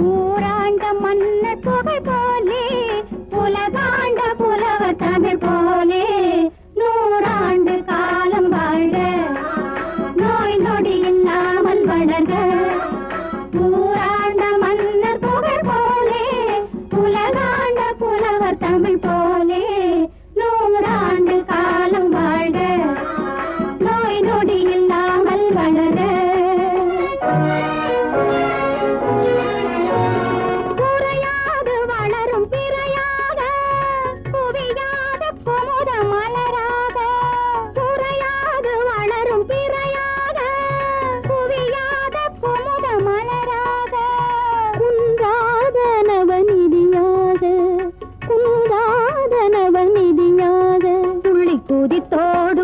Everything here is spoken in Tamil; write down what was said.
ஊராண்ட மன்னர் புகை போலே உலகாண்ட புலவர் தமிழ் போலே நூறாண்டு காலம் வாழ்க நோய் நொடி இல்லாமல் வளர்க ஊராண்ட மன்னர் புகை போலே உலகாண்ட புலவர் தமிழ் போலே நூறாண்டு காலம் வாழ்க நோய் நொடி இல்லாமல் வளர்க குதித்தோடு